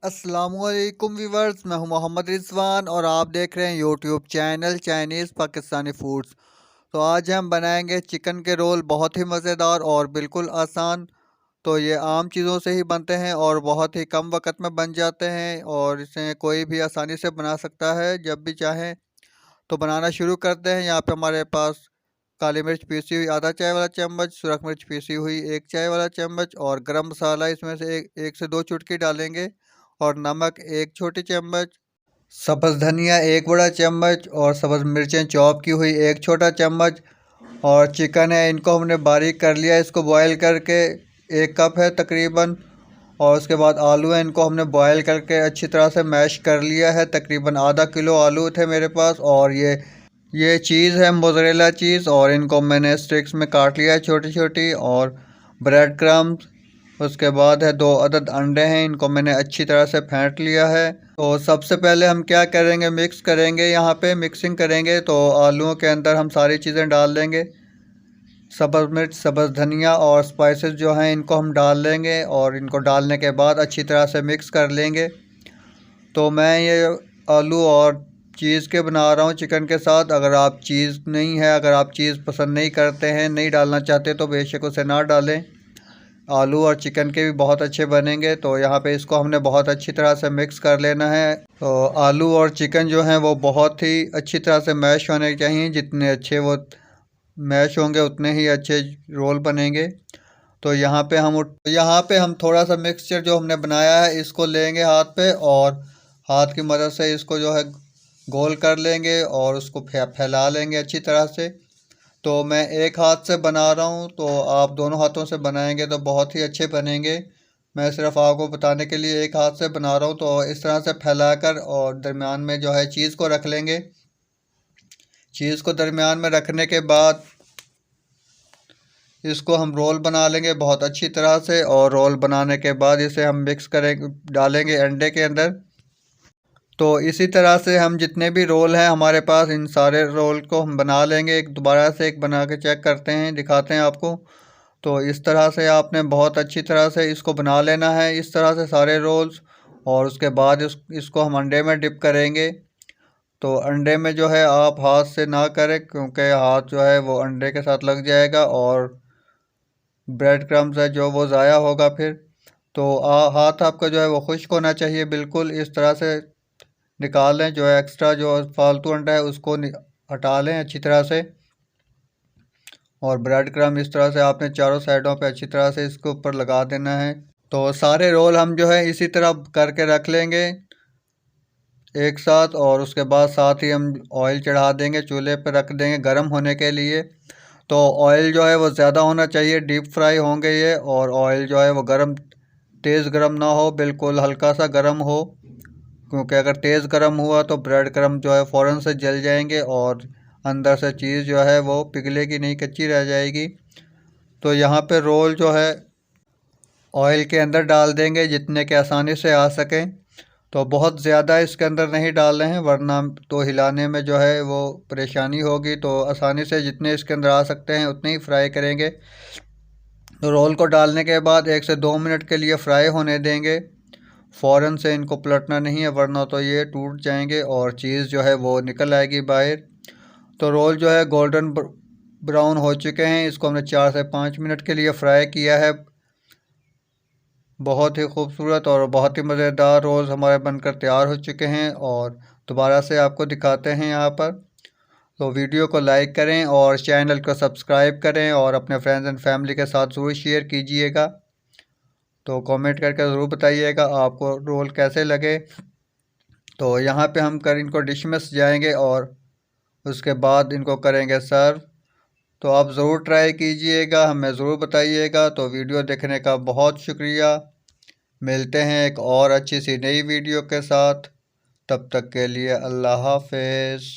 अस्सलामुअलैकुम व्यूवर्स, मैं हूं मोहम्मद रिजवान और आप देख रहे हैं YouTube channel Chinese Pakistani foods. तो आज हम बनाएंगे चिकन के रोल, बहुत ही मज़ेदार और बिल्कुल आसान। तो ये आम चीज़ों से ही बनते हैं और बहुत ही कम वक्त में बन जाते हैं और इसे कोई भी आसानी से बना सकता है जब भी चाहे। तो बनाना शुरू करते हैं। यहाँ पे हमारे पास काली मिर्च पीसी हुई आधा चाय वाला चम्मच, सुरख मिर्च पीसी हुई एक चाय वाला चम्मच और गरम मसाला इसमें से एक से दो चुटकी डालेंगे और नमक एक छोटी चम्मच, सब्ज़ धनिया एक बड़ा चम्मच और सब्ज़ मिर्चें चॉप की हुई एक छोटा चम्मच। और चिकन है, इनको हमने बारीक कर लिया, इसको बॉयल करके 1 कप है तकरीबन। और उसके बाद आलू हैं, इनको हमने बॉयल करके अच्छी तरह से मैश कर लिया है। तकरीबन आधा किलो आलू थे मेरे पास। और ये चीज़ है मोज़रेला चीज़, और इनको मैंने स्टिक्स में काट लिया है छोटी छोटी। और ब्रेड क्रम्स, उसके बाद है 2 अदद अंडे हैं, इनको मैंने अच्छी तरह से फेंट लिया है। तो सबसे पहले हम क्या करेंगे, मिक्स करेंगे। यहाँ पे मिक्सिंग करेंगे तो आलूओं के अंदर हम सारी चीज़ें डाल देंगे। सब्ज़ मिर्च, सब्ज़ धनिया और स्पाइसेस जो हैं इनको हम डाल लेंगे और इनको डालने के बाद अच्छी तरह से मिक्स कर लेंगे। तो मैं ये आलू और चीज़ के बना रहा हूँ चिकन के साथ। अगर आप चीज़ नहीं है, अगर आप चीज़ पसंद नहीं करते हैं, नहीं डालना चाहते, तो बेशक उसे ना डालें। आलू और चिकन के भी बहुत अच्छे बनेंगे। तो यहाँ पे इसको हमने बहुत अच्छी तरह से मिक्स कर लेना है। तो आलू और चिकन जो हैं वो बहुत ही अच्छी तरह से मैश होने चाहिए। जितने अच्छे वो मैश होंगे उतने ही अच्छे रोल बनेंगे। तो यहाँ पे हम थोड़ा सा मिक्सचर जो हमने बनाया है इसको लेंगे हाथ पे, और हाथ की मदद से इसको जो है गोल कर लेंगे और उसको फैला लेंगे अच्छी तरह से। तो मैं एक हाथ से बना रहा हूँ, तो आप दोनों हाथों से बनाएंगे तो बहुत ही अच्छे बनेंगे। मैं सिर्फ आपको बताने के लिए एक हाथ से बना रहा हूँ। तो इस तरह से फैलाकर और दरमियान में जो है चीज़ को रख लेंगे। चीज़ को दरमियान में रखने के बाद इसको हम रोल बना लेंगे बहुत अच्छी तरह से। और रोल बनाने के बाद इसे हम मिक्स करेंगे, डालेंगे अंडे के अंदर। तो इसी तरह से हम जितने भी रोल हैं हमारे पास, इन सारे रोल को हम बना लेंगे। एक दोबारा से एक बना के चेक करते हैं, दिखाते हैं आपको। तो इस तरह से आपने बहुत अच्छी तरह से इसको बना लेना है, इस तरह से सारे रोल्स। और उसके बाद इसको हम अंडे में डिप करेंगे। तो अंडे में जो है आप हाथ से ना करें, क्योंकि हाथ जो है वो अंडे के साथ लग जाएगा और ब्रेड क्रम्स है जो वो ज़ाया होगा फिर। तो हाथ आपका जो है वो खुश्क होना चाहिए बिल्कुल। इस तरह से निकाल लें, जो है एक्स्ट्रा जो फालतू अंडा है उसको हटा लें अच्छी तरह से। और ब्रेड क्रम्ब इस तरह से आपने चारों साइडों पे अच्छी तरह से इसके ऊपर लगा देना है। तो सारे रोल हम जो है इसी तरह करके रख लेंगे एक साथ। और उसके बाद साथ ही हम ऑयल चढ़ा देंगे, चूल्हे पर रख देंगे गर्म होने के लिए। तो ऑयल जो है वो ज़्यादा होना चाहिए, डीप फ्राई होंगे ये। और ऑयल जो है वो गर्म, तेज़ गर्म ना हो, बिल्कुल हल्का सा गर्म हो। क्योंकि अगर तेज़ गर्म हुआ तो ब्रेड क्रम्ब जो है फ़ौरन से जल जाएंगे और अंदर से चीज़ जो है वो पिघलेगी नहीं, कच्ची रह जाएगी। तो यहाँ पे रोल जो है ऑयल के अंदर डाल देंगे जितने के आसानी से आ सकें। तो बहुत ज़्यादा इसके अंदर नहीं डाल रहे हैं, वरना तो हिलाने में जो है वो परेशानी होगी। तो आसानी से जितने इसके अंदर आ सकते हैं उतने ही फ्राई करेंगे। तो रोल को डालने के बाद 1 से 2 मिनट के लिए फ्राई होने देंगे। फ़ौरन से इनको पलटना नहीं है, वरना तो ये टूट जाएंगे और चीज़ जो है वो निकल आएगी बाहर। तो रोल जो है गोल्डन ब्राउन हो चुके हैं, इसको हमने 4 से 5 मिनट के लिए फ्राई किया है। बहुत ही खूबसूरत और बहुत ही मज़ेदार रोल्स हमारे बनकर तैयार हो चुके हैं। और दोबारा से आपको दिखाते हैं यहाँ पर। तो वीडियो को लाइक करें और चैनल को सब्सक्राइब करें और अपने फ्रेंड्स एंड फैमिली के साथ ज़रूर शेयर कीजिएगा। तो कमेंट करके ज़रूर बताइएगा आपको रोल कैसे लगे। तो यहाँ पे हम इनको डिश में सजाएंगे और उसके बाद इनको करेंगे सर्व। तो आप ज़रूर ट्राई कीजिएगा, हमें ज़रूर बताइएगा। तो वीडियो देखने का बहुत शुक्रिया। मिलते हैं एक और अच्छी सी नई वीडियो के साथ। तब तक के लिए अल्लाह हाफ़िज़।